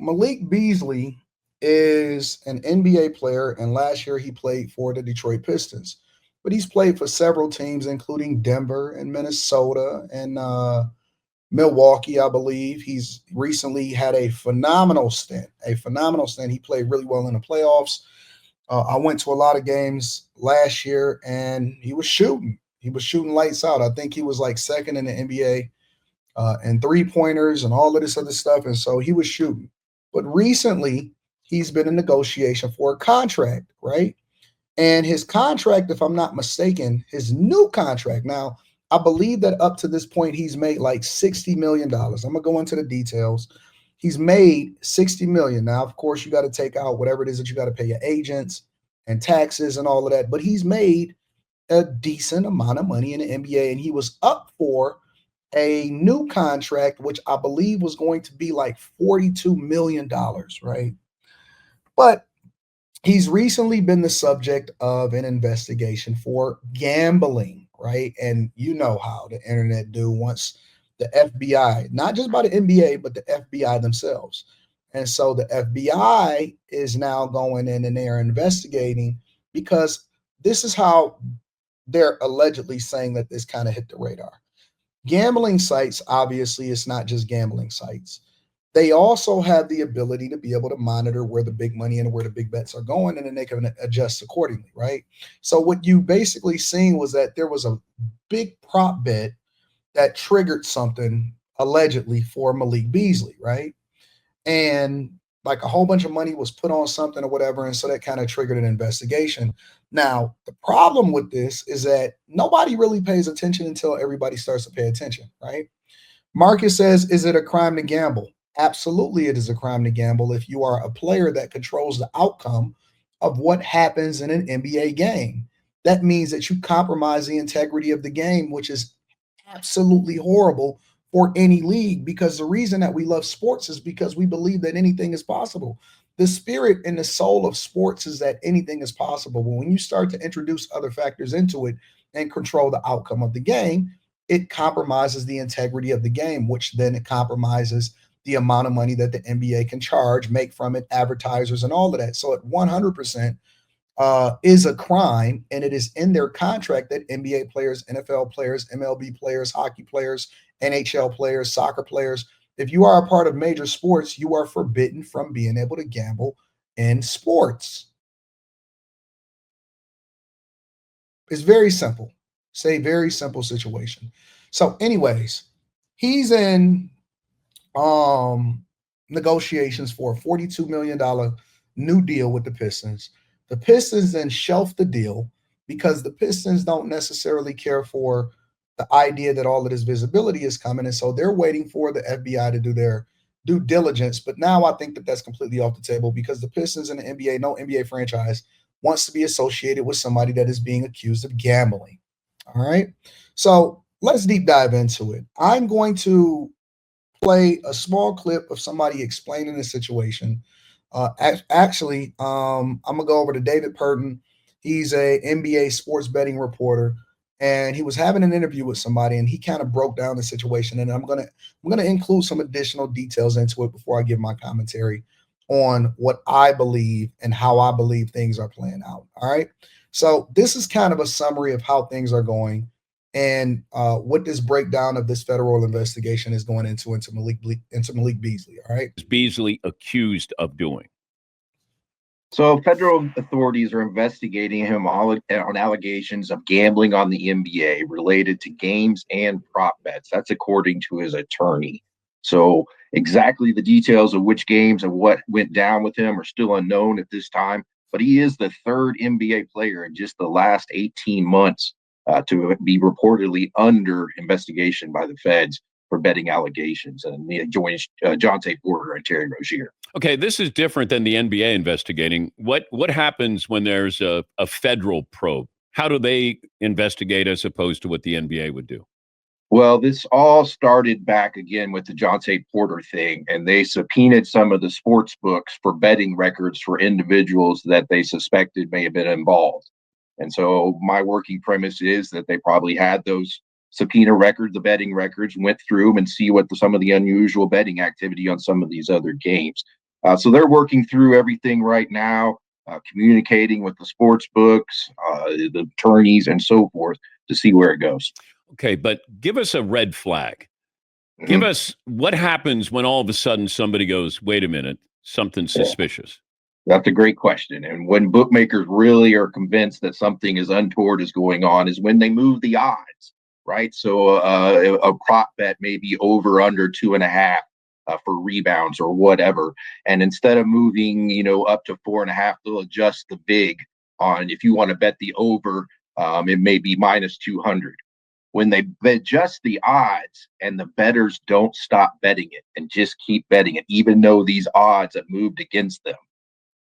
Malik Beasley is an NBA player, and last year he played for the Detroit Pistons. But he's played for several teams, including Denver and Minnesota and Milwaukee, I believe. He's recently had a phenomenal stint. A phenomenal stint. He played really well in the playoffs. I went to a lot of games last year, and he was shooting. He was shooting lights out. I think he was like second in the NBA and three pointers and all of this other stuff. And so he was shooting. But recently, he's been in negotiation for a contract, right? And his contract, if I'm not mistaken, his new contract. Now, I believe that up to this point, he's made like $60 million. I'm gonna go into the details. He's made 60 million. Now, of course, you got to take out whatever it is that you got to pay your agents and taxes and all of that. But he's made a decent amount of money in the NBA, and he was up for a new contract, which I believe was going to be like $42 million, right? But he's recently been the subject of an investigation for gambling, right? And you know how the internet do once the FBI, not just by the NBA, but the FBI themselves. And so the FBI is now going in and they're investigating because this is how they're allegedly saying that this kind of hit the radar. Gambling sites, obviously, it's not just gambling sites. They also have the ability to be able to monitor where the big money and where the big bets are going, and then they can adjust accordingly, right? So what you basically seen was that there was a big prop bet that triggered something allegedly for Malik Beasley, right? And like a whole bunch of money was put on something or whatever, and so that kind of triggered an investigation. Now, the problem with this is that nobody really pays attention until everybody starts to pay attention, right? Marcus says, is it a crime to gamble? Absolutely, it is a crime to gamble if you are a player that controls the outcome of what happens in an NBA game. That means that you compromise the integrity of the game, which is absolutely horrible for any league, because the reason that we love sports is because we believe that anything is possible. The spirit and the soul of sports is that anything is possible. But when you start to introduce other factors into it and control the outcome of the game, it compromises the integrity of the game, which then it compromises the amount of money that the NBA can charge, make from it, advertisers, and all of that. So at 100% is a crime, and it is in their contract that NBA players, NFL players, MLB players, hockey players, NHL players, soccer players, if you are a part of major sports, you are forbidden from being able to gamble in sports. It's very simple. It's a very simple situation. So, anyways, he's in negotiations for a $42 million new deal with the Pistons. The Pistons then shelf the deal because the Pistons don't necessarily care for the idea that all of this visibility is coming. And so they're waiting for the FBI to do their due diligence. But now I think that that's completely off the table because the Pistons and the NBA, no NBA franchise, wants to be associated with somebody that is being accused of gambling. All right. So let's deep dive into it. I'm going to play a small clip of somebody explaining the situation. I'm gonna go over to David Purton. He's a NBA sports betting reporter, and he was having an interview with somebody, and he kind of broke down the situation. And I'm gonna include some additional details into it before I give my commentary on what I believe and how I believe things are playing out. All right. So this is kind of a summary of how things are going and what this breakdown of this federal investigation is going into Malik Beasley. All right. Is Beasley accused of doing? So federal authorities are investigating him on allegations of gambling on the NBA related to games and prop bets. That's according to his attorney. So exactly the details of which games and what went down with him are still unknown at this time. But he is the third NBA player in just the last 18 months to be reportedly under investigation by the feds for betting allegations. And he joins Jonte Porter and Terry Rozier. Okay, this is different than the NBA investigating. What happens when there's a federal probe? How do they investigate as opposed to what the NBA would do? Well, this all started back again with the Jonte Porter thing, and they subpoenaed some of the sports books for betting records for individuals that they suspected may have been involved. And so my working premise is that they probably had those subpoena records, the betting records, went through them and see what some of the unusual betting activity on some of these other games. So they're working through everything right now, communicating with the sports books, the attorneys, and so forth to see where it goes. Okay, but give us a red flag. Give Mhm. us what happens when all of a sudden somebody goes, wait a minute, something Yeah, suspicious. that's a great question. And when bookmakers really are convinced that something is untoward is going on, is when they move the odds, right? So a prop bet may be over under 2.5. For rebounds or whatever, and instead of moving, up to 4.5, they'll adjust the big on. If you want to bet the over, it may be minus 200. When they adjust the odds and the bettors don't stop betting it and just keep betting it, even though these odds have moved against them,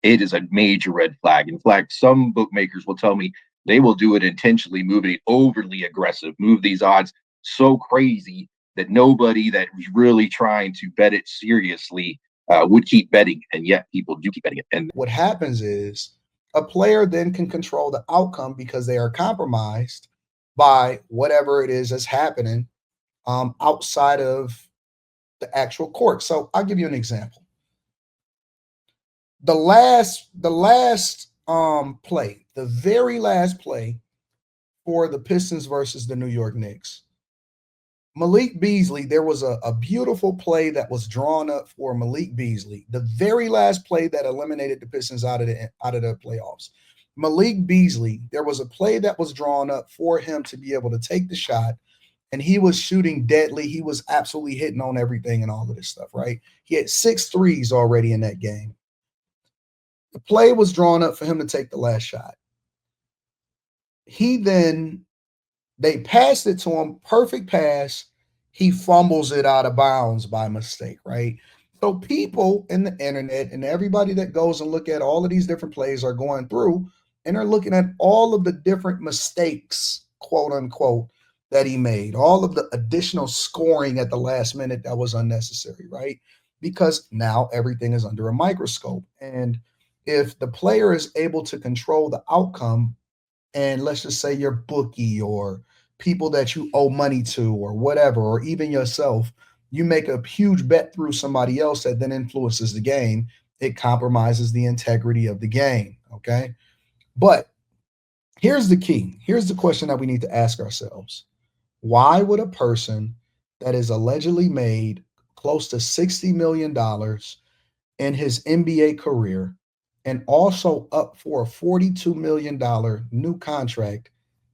it is a major red flag. In fact, some bookmakers will tell me they will do it intentionally, moving it overly aggressive, move these odds so crazy that nobody that was really trying to bet it seriously would keep betting, and yet people do keep betting it. And What happens is a player then can control the outcome because they are compromised by whatever it is that's happening outside of the actual court. So I'll give you an example. The very last play for the Pistons versus the New York Knicks. Malik Beasley, there was a beautiful play that was drawn up for Malik Beasley, the very last play that eliminated the Pistons out of the playoffs. Malik Beasley, there was a play that was drawn up for him to be able to take the shot, and he was shooting deadly. He was absolutely hitting on everything and all of this stuff, right? He had 6 threes already in that game. The play was drawn up for him to take the last shot. They passed it to him, perfect pass. He fumbles it out of bounds by mistake, right? So people in the internet and everybody that goes and look at all of these different plays are going through and are looking at all of the different mistakes, quote unquote, that he made, all of the additional scoring at the last minute that was unnecessary, right? Because now everything is under a microscope. And if the player is able to control the outcome, and let's just say your bookie or people that you owe money to or whatever, or even yourself, you make a huge bet through somebody else that then influences the game, it compromises the integrity of the game. Okay. But here's the key. Here's the question that we need to ask ourselves. Why would a person that is allegedly made close to $60 million in his NBA career and also up for a $42 million new contract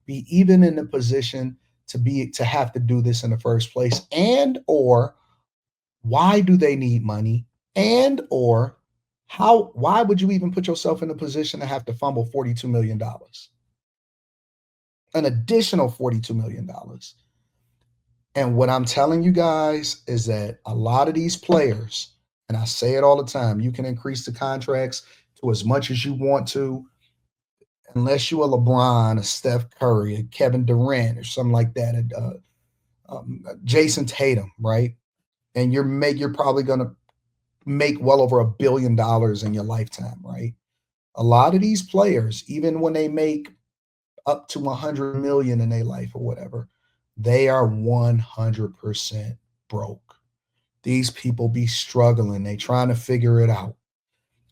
be even in a position to have to do this in the first place? And or why do they need money? And or why would you even put yourself in a position to have to fumble $42 million? An additional $42 million. And what I'm telling you guys is that a lot of these players, and I say it all the time, you can increase the contracts to as much as you want to, unless you're a LeBron, a Steph Curry, a Kevin Durant, or something like that, Jason Tatum, right? And you're probably going to make well over $1 billion in your lifetime, right? A lot of these players, even when they make up to 100 million in their life or whatever, they are 100% broke. These people be struggling. They trying to figure it out.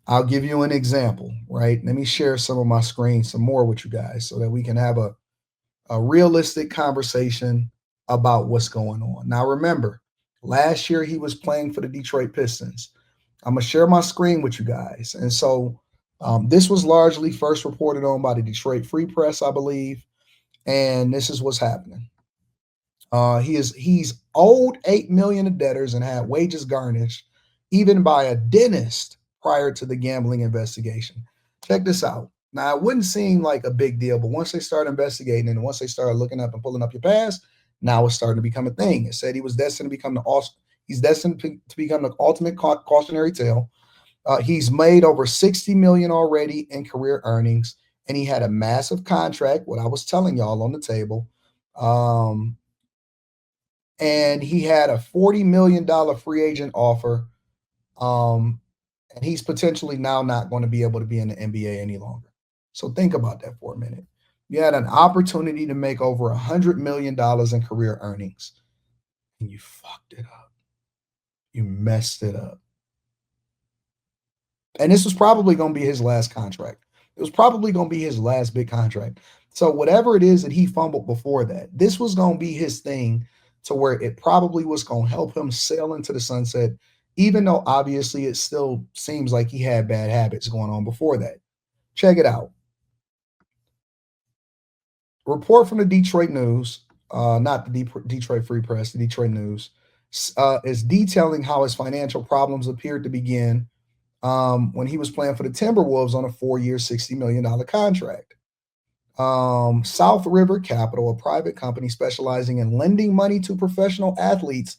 I'll give you an example, right? Let me share some of my screen some more with you guys so that we can have a realistic conversation about what's going on. Now, remember, last year he was playing for the Detroit Pistons. I'm going to share my screen with you guys. And so this was largely first reported on by the Detroit Free Press, I believe. And this is what's happening. He's owed $8 million to debtors and had wages garnished even by a dentist prior to the gambling investigation. Check this out. Now, it wouldn't seem like a big deal, but once they start investigating and once they start looking up and pulling up your past, now it's starting to become a thing. It said he was destined to become he's destined to become the ultimate cautionary tale. He's made over 60 million already in career earnings, and he had a massive contract, what I was telling y'all on the table. And he had a $40 million free agent offer. And he's potentially now not going to be able to be in the NBA any longer. So think about that for a minute. You had an opportunity to make over $100 million in career earnings, and you fucked it up. You messed it up. And this was probably going to be his last contract. It was probably going to be his last big contract. So whatever it is that he fumbled before that, this was going to be his thing to where it probably was going to help him sail into the sunset, even though obviously it still seems like he had bad habits going on before that. Check it out. Report from the Detroit News, not the Detroit Free Press, the Detroit News, is detailing how his financial problems appeared to begin when he was playing for the Timberwolves on a 4-year, $60 million contract. South River Capital, a private company specializing in lending money to professional athletes,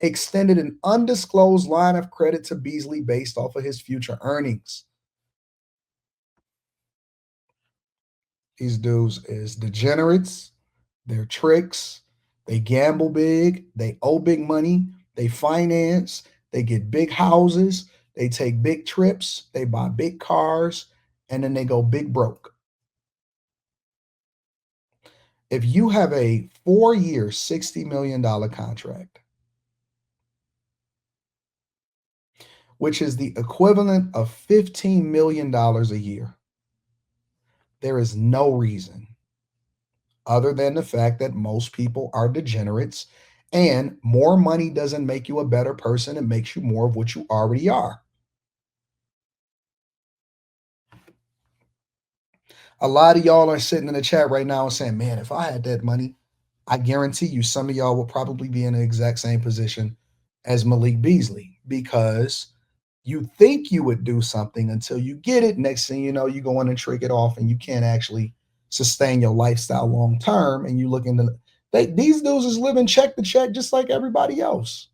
extended an undisclosed line of credit to Beasley based off of his future earnings. These dudes is degenerates, they're tricks, they gamble big, they owe big money, they finance, they get big houses, they take big trips, they buy big cars, and then they go big broke. If you have a 4-year, $60 million contract, which is the equivalent of $15 million a year, there is no reason other than the fact that most people are degenerates, and more money doesn't make you a better person. It makes you more of what you already are. A lot of y'all are sitting in the chat right now and saying, man, if I had that money, I guarantee you some of y'all will probably be in the exact same position as Malik Beasley, because you think you would do something until you get it. Next thing you know, you go in and trick it off, and you can't actually sustain your lifestyle long term. And you look into these dudes is living check to check just like everybody else.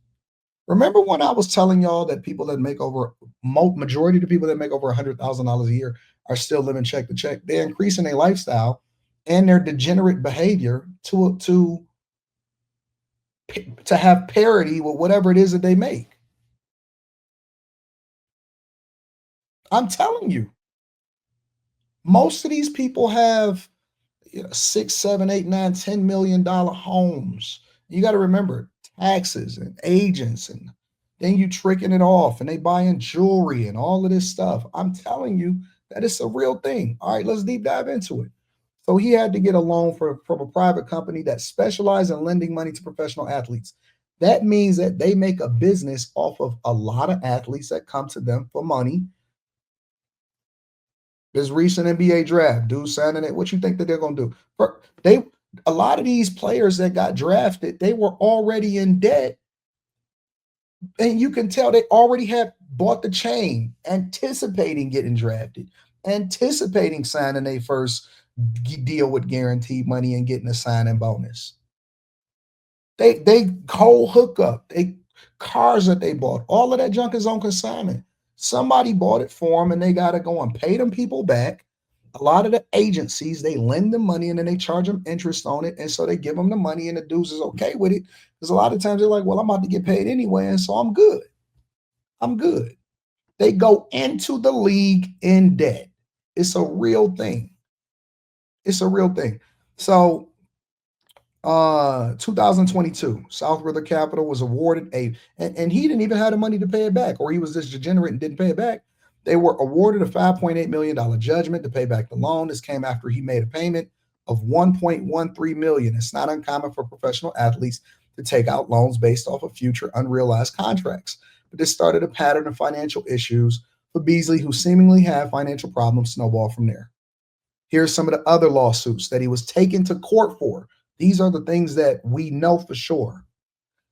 Remember when I was telling y'all that people that make over majority of the people that make over $100,000 a year are still living check to check? They're increasing their lifestyle and their degenerate behavior to have parity with whatever it is that they make. I'm telling you, most of these people have $6, $7, $8, $9, $10 million homes. You got to remember taxes and agents, and then you tricking it off, and they buying jewelry and all of this stuff. I'm telling you that it's a real thing. All right, let's deep dive into it. So he had to get a loan from a private company that specializes in lending money to professional athletes. That means that they make a business off of a lot of athletes that come to them for money. This recent NBA draft, dude signing it. What you think that they're going to do? A lot of these players that got drafted, they were already in debt. And you can tell they already had bought the chain, anticipating getting drafted, anticipating signing their first deal with guaranteed money and getting a signing bonus. They whole hookup, they cars that they bought, all of that junk is on consignment. Somebody bought it for them, and they got to go and pay them people back. A lot of the agencies, they lend them money and then they charge them interest on it. And so they give them the money, and the dudes is okay with it. Because a lot of times they're like, well, I'm about to get paid anyway, and so I'm good. I'm good. They go into the league in debt. It's a real thing. It's a real thing. So 2022, South River Capital was awarded and he didn't even have the money to pay it back, or he was this degenerate and didn't pay it back. They were awarded a $5.8 million judgment to pay back the loan. This came after he made a payment of $1.13 million. It's not uncommon for professional athletes to take out loans based off of future unrealized contracts. But this started a pattern of financial issues for Beasley, who seemingly had financial problems snowball from there. Here's some of the other lawsuits that he was taken to court for. These are the things that we know for sure.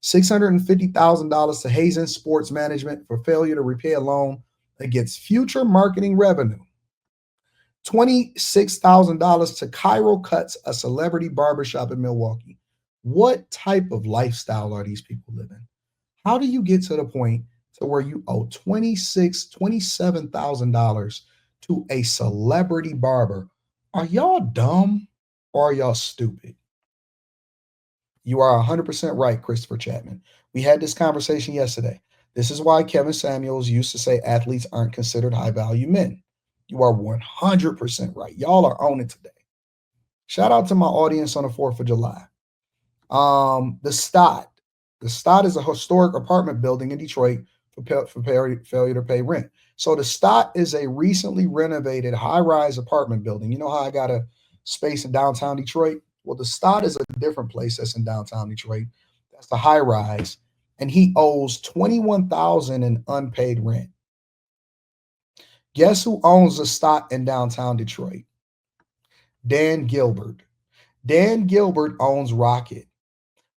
$650,000 to Hazen Sports Management for failure to repay a loan against future marketing revenue. $26,000 to Cairo Cuts, a celebrity barbershop in Milwaukee. What type of lifestyle are these people living? How do you get to the point to where you owe $27,000 to a celebrity barber? Are y'all dumb or are y'all stupid? You are 100% right, Christopher Chapman. We had this conversation yesterday. This is why Kevin Samuels used to say athletes aren't considered high-value men. You are 100% right. Y'all are on it today. Shout out to my audience on the 4th of July. The Stott. The Stott is a historic apartment building in Detroit for failure to pay rent. So the Stott is a recently renovated high-rise apartment building. You know how I got a space in downtown Detroit? Well, the Stott is a different place that's in downtown Detroit. That's the high-rise, and he owes 21,000 in unpaid rent. Guess who owns the Stott in downtown Detroit? Dan Gilbert. Dan Gilbert owns Rocket.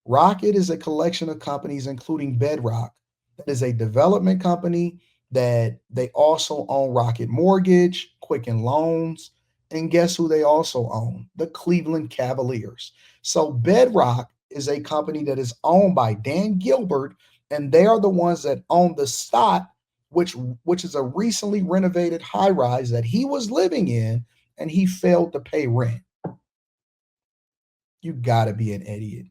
Rocket is a collection of companies, including Bedrock, that is a development company that they also own Rocket Mortgage, Quicken Loans, and guess who they also own? The Cleveland Cavaliers. So Bedrock is a company that is owned by Dan Gilbert, and they are the ones that own the Stott, which is a recently renovated high rise that he was living in, and he failed to pay rent. You got to be an idiot.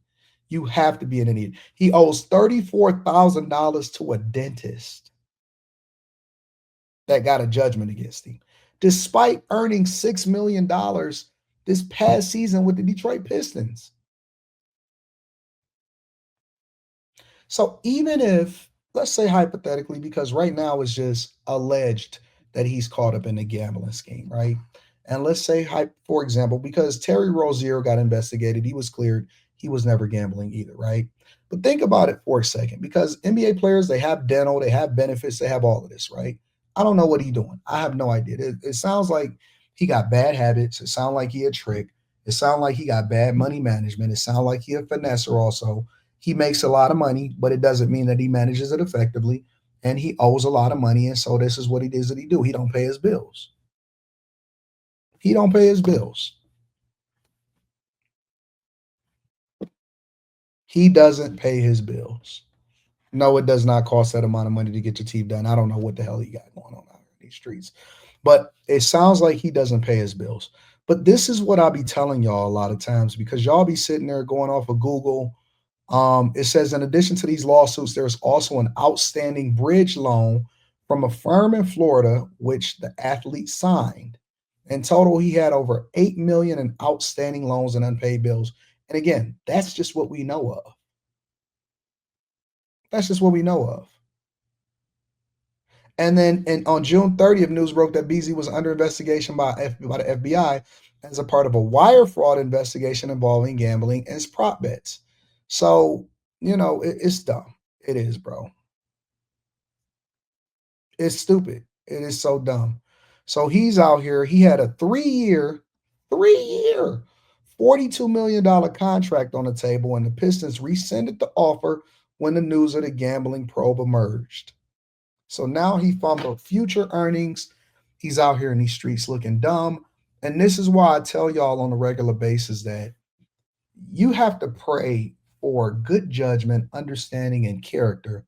You have to be an idiot. He owes $34,000 to a dentist that got a judgment against him, despite earning $6 million this past season with the Detroit Pistons. So even if, let's say hypothetically, because right now it's just alleged that he's caught up in the gambling scheme, right? And let's say, for example, because Terry Rozier got investigated, he was cleared, he was never gambling either, right? But think about it for a second, because NBA players, they have dental, they have benefits, they have all of this, right? I don't know what he's doing. I have no idea. It sounds like he got bad habits. It sounds like he a trick. It sounds like he got bad money management. It sounds like he a finesser also. He makes a lot of money, but it doesn't mean that he manages it effectively. And he owes a lot of money. And so this is what it is that he do. He don't pay his bills. He don't pay his bills. He doesn't pay his bills. No, it does not cost that amount of money to get your teeth done. I don't know what the hell he got going on out in these streets. But it sounds like he doesn't pay his bills. But this is what I'll be telling y'all a lot of times, because y'all be sitting there going off of Google. It says, in addition to these lawsuits, there's also an outstanding bridge loan from a firm in Florida, which the athlete signed. In total, he had over $8 million in outstanding loans and unpaid bills. And again, that's just what we know of. That's just what we know of. And then on June 30th, news broke that Beasley was under investigation by the FBI as a part of a wire fraud investigation involving gambling and prop bets. So, it's dumb. It is, bro. It's stupid. It is so dumb. So he's out here. He had a 3-year, $42 million contract on the table, and the Pistons rescinded the offer when the news of the gambling probe emerged. So now he fumbled future earnings. He's out here in these streets looking dumb. And this is why I tell y'all on a regular basis that you have to pray for good judgment, understanding, and character.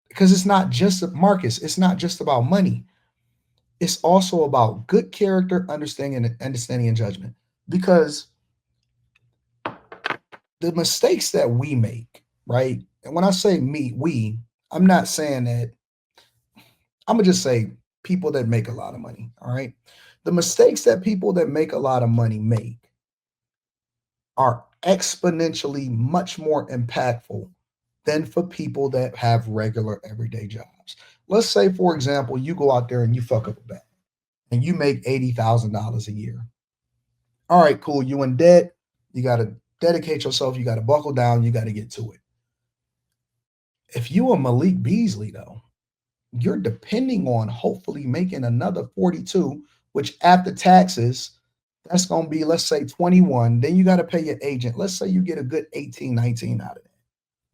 Because it's not just, Marcus, it's not just about money. It's also about good character, understanding, and judgment. Because the mistakes that we make, right? And when I say we, I'm not saying that, I'm going to just say people that make a lot of money, all right? The mistakes that people that make a lot of money make are exponentially much more impactful than for people that have regular everyday jobs. Let's say, for example, you go out there and you fuck up a bet and you make $80,000 a year. All right, cool. You in debt. You got to dedicate yourself. You got to buckle down. You got to get to it. If you are Malik Beasley, though, you're depending on hopefully making another 42, which after taxes, that's going to be, let's say 21. Then you got to pay your agent. Let's say you get a good 18, 19 out of that.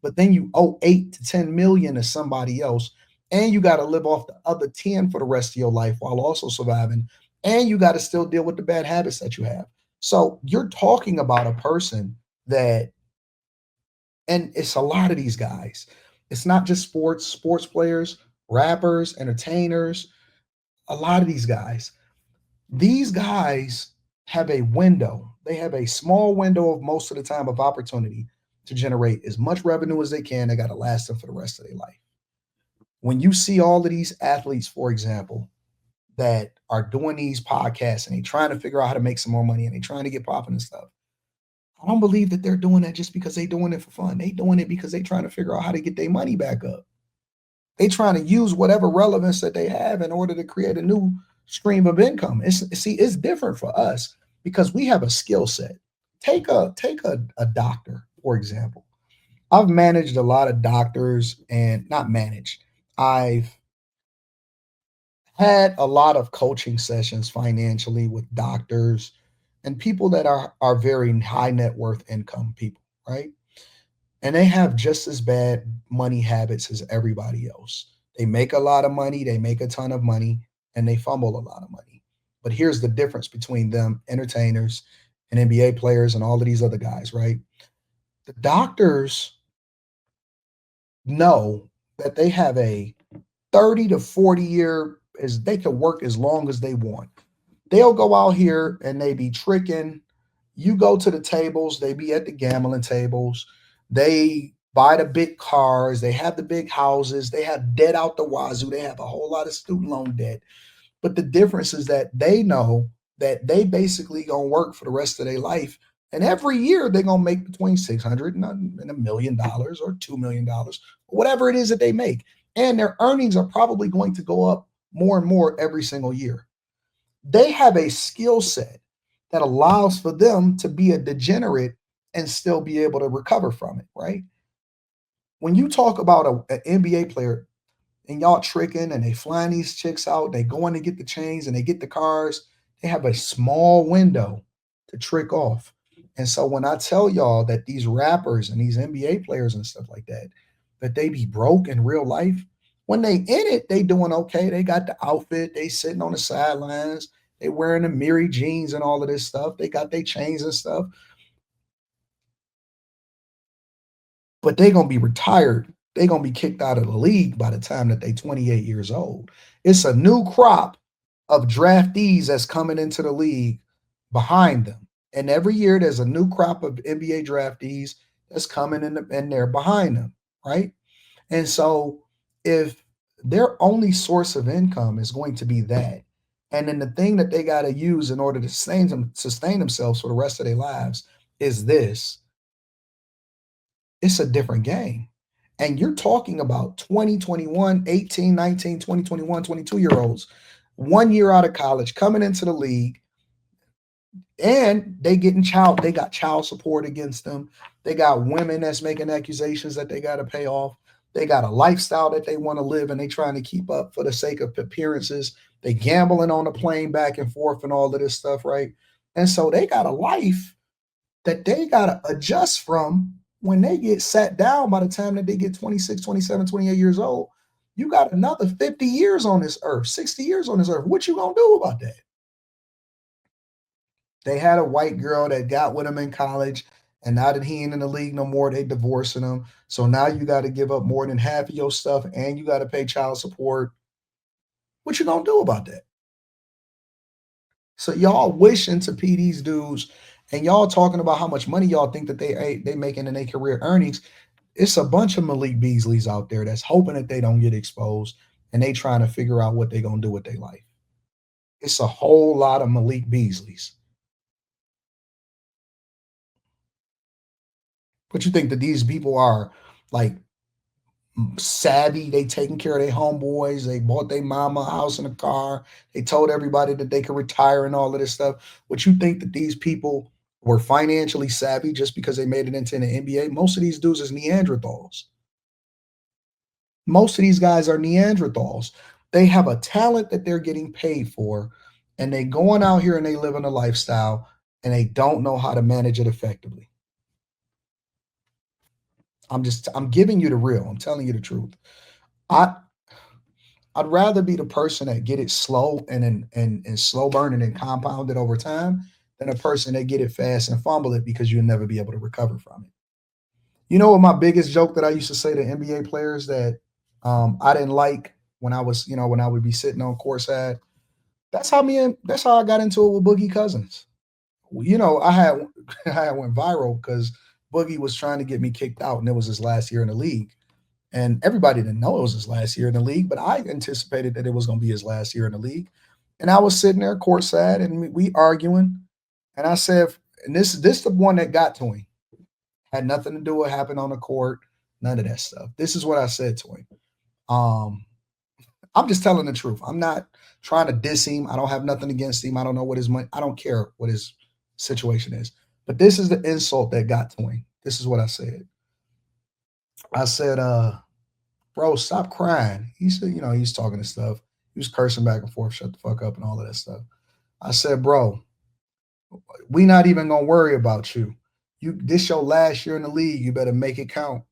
But then you owe 8 to 10 million to somebody else. And you got to live off the other 10 for the rest of your life while also surviving. And you got to still deal with the bad habits that you have. So you're talking about a person that, and it's a lot of these guys. It's not just sports players, rappers, entertainers, a lot of these guys. These guys have a window. They have a small window of most of the time of opportunity to generate as much revenue as they can. They got to last them for the rest of their life. When you see all of these athletes, for example, that are doing these podcasts and they're trying to figure out how to make some more money and they're trying to get popping and stuff, I don't believe that they're doing that just because they're doing it for fun. They're doing it because they're trying to figure out how to get their money back up. They trying to use whatever relevance that they have in order to create a new stream of income. It's different for us because we have a skill set. Take a doctor, for example. I've managed a lot of doctors and not managed. I've had a lot of coaching sessions financially with doctors and people that are very high net worth income people, right? And they have just as bad money habits as everybody else. They make a lot of money, they make a ton of money, and they fumble a lot of money. But here's the difference between them, entertainers and NBA players and all of these other guys, right? The doctors know that they have a 30 to 40 year is they can work as long as they want. They'll go out here and they be tricking. You go to the tables, they be at the gambling tables. They buy the big cars, they have the big houses, they have debt out the wazoo, they have a whole lot of student loan debt. But the difference is that they know that they basically gonna work for the rest of their life. And every year they're gonna make between 600 and $1 million or $2 million, whatever it is that they make. And their earnings are probably going to go up more and more every single year. They have a skill set that allows for them to be a degenerate and still be able to recover from it, right? When you talk about an NBA player and y'all tricking and they flying these chicks out, they going to get the chains and they get the cars, they have a small window to trick off. And so when I tell y'all that these rappers and these NBA players and stuff like that, that they be broke in real life, when they in it, they doing okay. They got the outfit, they sitting on the sidelines, they wearing the Miri jeans and all of this stuff. They got their chains and stuff, but they gonna be retired. They gonna be kicked out of the league by the time that they 28 years old. It's a new crop of draftees that's coming into the league behind them. And every year there's a new crop of NBA draftees that's coming in there behind them, right? And so if their only source of income is going to be that, and then the thing that they got to use in order to sustain themselves for the rest of their lives is this, it's a different game. And you're talking about 20, 21, 18, 19, 20, 21, 22 year olds, 1 year out of college, coming into the league, and they got child support against them. They got women that's making accusations that they got to pay off. They got a lifestyle that they want to live and they trying to keep up for the sake of appearances. They gambling on the plane back and forth and all of this stuff, right? And so they got a life that they got to adjust from when they get sat down. By the time that they get 26, 27, 28 years old, you got another 50 years on this earth, 60 years on this earth. What you going to do about that? They had a white girl that got with him in college, and now that he ain't in the league no more, they divorcing him. So now you got to give up more than half of your stuff, and you got to pay child support. What you gonna do about that? So y'all wishing to pee these dudes, and y'all talking about how much money y'all think that they making in their career earnings. It's a bunch of Malik Beasleys out there that's hoping that they don't get exposed, and they trying to figure out what they gonna do with their life. It's a whole lot of Malik Beasleys. But you think that these people are like savvy? They taking care of their homeboys. They bought their mama a house and a car. They told everybody that they could retire and all of this stuff. But you think that these people were financially savvy just because they made it into the NBA? Most of these dudes is Neanderthals. Most of these guys are Neanderthals. They have a talent that they're getting paid for, and they going out here and they living a lifestyle, and they don't know how to manage it effectively. I'm giving you the real. I'm telling you the truth. I I'd rather be the person that get it slow and slow burning and compound it over time than a person that get it fast and fumble it because you'll never be able to recover from it. You know what my biggest joke that I used to say to NBA players that I didn't like when I was, when I would be sitting on courtside. That's how I got into it with Boogie Cousins. I had I went viral because Boogie was trying to get me kicked out, and it was his last year in the league. And everybody didn't know it was his last year in the league, but I anticipated that it was going to be his last year in the league. And I was sitting there courtside, and we arguing. And I said, and this the one that got to him. Had nothing to do with what happened on the court, none of that stuff. This is what I said to him. Um, I'm just telling the truth. I'm not trying to diss him. I don't have nothing against him. I don't know what his money. I don't care what his situation is. But this is the insult that got to him. This is what I said. I said, bro, stop crying. He said, he's talking and stuff. He was cursing back and forth, shut the fuck up and all of that stuff. I said, bro, we not even gonna worry about you. This your last year in the league. You better make it count.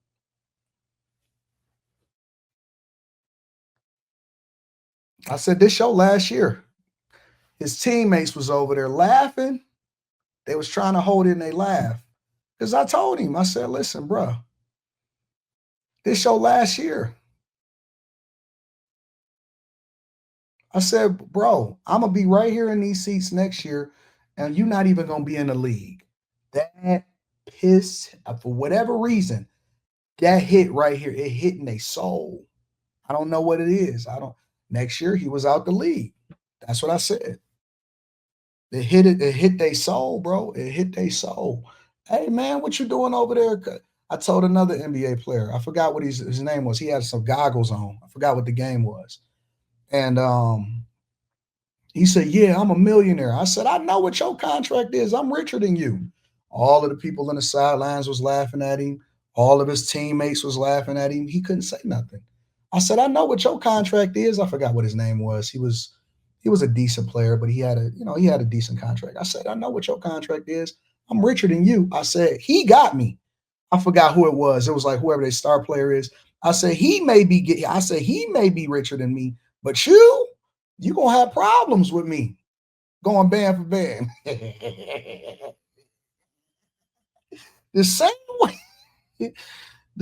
I said, this your last year. His teammates was over there laughing. They was trying to hold in their laugh. Because I told him, I said, listen, bro, this your last year. I said, bro, I'm going to be right here in these seats next year, and you're not even going to be in the league. That pissed, for whatever reason, that hit right here, it hit in their soul. I don't know what it is. Next year, he was out the league. That's what I said. It hit their soul, bro. It hit their soul. Hey, man, what you doing over there? I told another NBA player, I forgot what his name was. He had some goggles on. I forgot what the game was. And he said, yeah, I'm a millionaire. I said, I know what your contract is. I'm richer than you. All of the people in the sidelines was laughing at him. All of his teammates was laughing at him. He couldn't say nothing. I said, I know what your contract is. I forgot what his name was. He was a decent player, but he had a decent contract. I said, I know what your contract is. I'm richer than you. I said, he got me. I forgot who it was. It was like whoever their star player is. I said, he may be richer than me, but you gonna have problems with me going band for band. the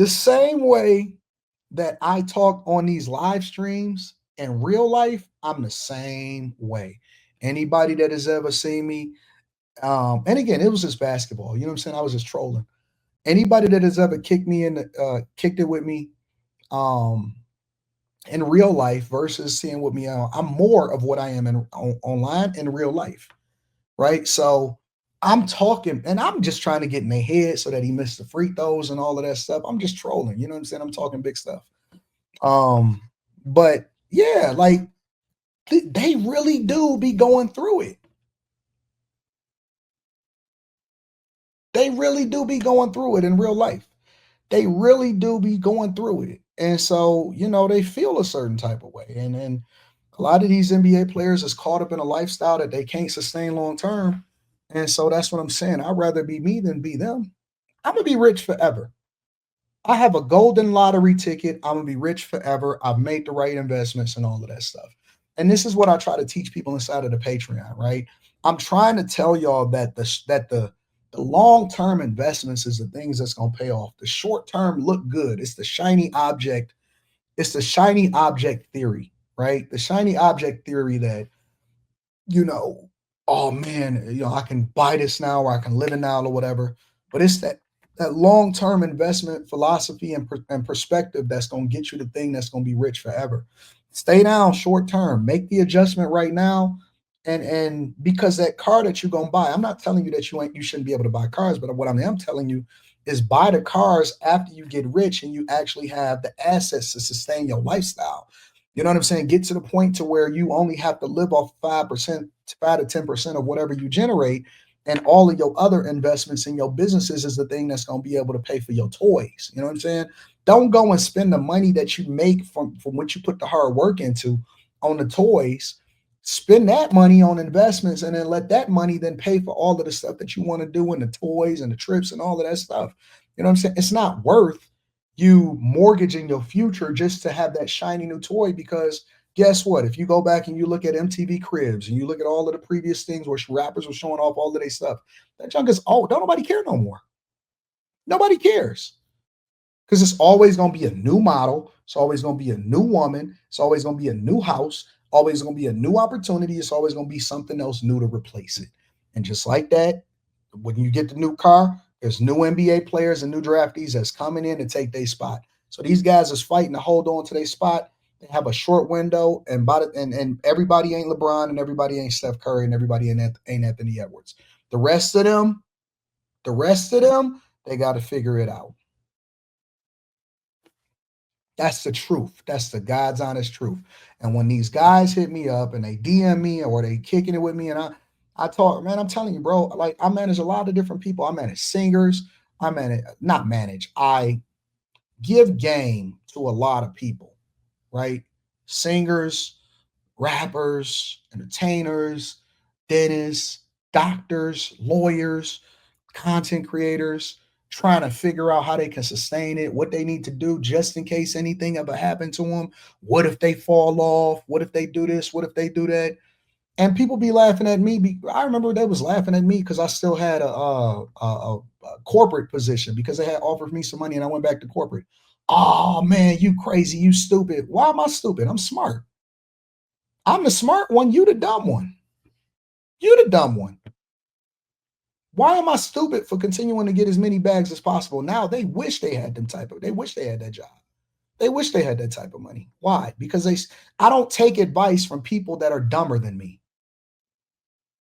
same way that I talk on these live streams in real life, I'm the same way. Anybody that has ever seen me, and again, it was just basketball. You know what I'm saying? I was just trolling. Anybody that has ever kicked it with me, in real life versus seeing with me, I'm more of what I am online in real life, right? So I'm talking, and I'm just trying to get in their head so that he missed the free throws and all of that stuff. I'm just trolling. You know what I'm saying? I'm talking big stuff. But yeah, like they really do be going through it. They really do be going through it in real life. They really do be going through it. And so, they feel a certain type of way. And a lot of these NBA players is caught up in a lifestyle that they can't sustain long term. And so that's what I'm saying. I'd rather be me than be them. I'm gonna be rich forever. I have a golden lottery ticket. I'm gonna be rich forever. I've made the right investments and all of that stuff. And this is what I try to teach people inside of the Patreon, right? I'm trying to tell y'all that the long-term investments is the things that's gonna pay off. The short-term look good. It's the shiny object. It's the shiny object theory, right? The shiny object theory that, oh man, I can buy this now or I can live it now or whatever. But it's that long-term investment philosophy and perspective that's going to get you the thing that's going to be rich forever. Stay down short term, make the adjustment right now. And because that car that you're going to buy, I'm not telling you that you shouldn't be able to buy cars, but what I am telling you is buy the cars after you get rich and you actually have the assets to sustain your lifestyle. You know what I'm saying? Get to the point to where you only have to live off 5%, 5 to 10% of whatever you generate, and all of your other investments in your businesses is the thing that's going to be able to pay for your toys. You know what I'm saying? Don't go and spend the money that you make from what you put the hard work into on the toys. Spend that money on investments and then let that money then pay for all of the stuff that you want to do and the toys and the trips and all of that stuff. You know what I'm saying? It's not worth you mortgaging your future just to have that shiny new toy, because guess what? If you go back and you look at MTV Cribs and you look at all of the previous things where rappers were showing off all of their stuff, that junk is old. Don't nobody care no more. Nobody cares. Because it's always going to be a new model. It's always going to be a new woman. It's always going to be a new house. Always going to be a new opportunity. It's always going to be something else new to replace it. And just like that, when you get the new car, there's new NBA players and new draftees that's coming in to take their spot. So these guys is fighting to hold on to their spot. They have a short window, and everybody ain't LeBron, and everybody ain't Steph Curry, and everybody ain't Anthony Edwards. The rest of them, they got to figure it out. That's the truth. That's the God's honest truth. And when these guys hit me up and they DM me or they kicking it with me, and I talk, man, I'm telling you, bro, like I manage a lot of different people. I manage singers. I give game to a lot of people, right? Singers, rappers, entertainers, dentists, doctors, lawyers, content creators, trying to figure out how they can sustain it, what they need to do just in case anything ever happened to them. What if they fall off? What if they do this? What if they do that? And people be laughing at me. I remember they was laughing at me because I still had a corporate position because they had offered me some money and I went back to corporate. Oh man, you crazy, you stupid. Why am I stupid? I'm smart. I'm the smart one. You the dumb one. You the dumb one. Why am I stupid for continuing to get as many bags as possible? Now they wish they had they wish they had that job. They wish they had that type of money. Why? Because I don't take advice from people that are dumber than me.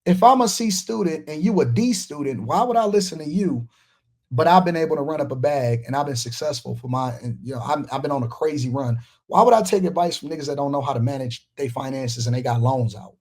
If I'm a C student and you a D student, why would I listen to you? But I've been able to run up a bag and I've been successful for I've been on a crazy run. Why would I take advice from niggas that don't know how to manage their finances and they got loans out?